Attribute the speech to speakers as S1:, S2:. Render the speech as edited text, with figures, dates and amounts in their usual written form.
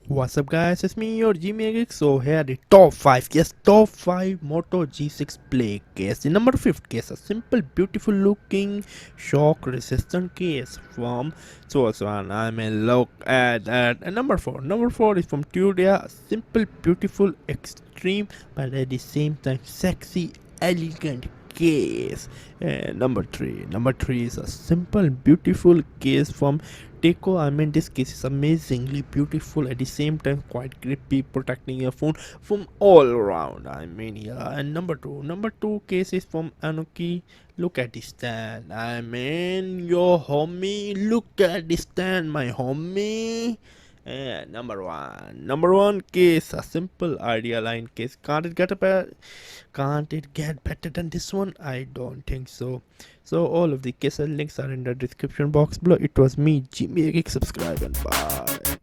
S1: What's up guys, it's me your Geek. So here the top 5, yes, top 5 Moto G6 Play case. The number 5th case, a simple beautiful looking shock resistant case from Sourceone. I mean look at that. And number 4 is from Tudia, a simple beautiful extreme but at the same time sexy elegant case. And number 3 is a simple beautiful case from Deco. I mean, this case is amazingly beautiful at the same time, quite creepy, protecting your phone from all around. I mean, yeah. And number two case is from Anuki. Look at the stand. I mean, your homie. Look at the stand, my homie. And number one case, a simple idea line case. Can't it get better than this one? I don't think so. So all of the case and links are in the description box below. It was me, Jimmy. Subscribe and bye.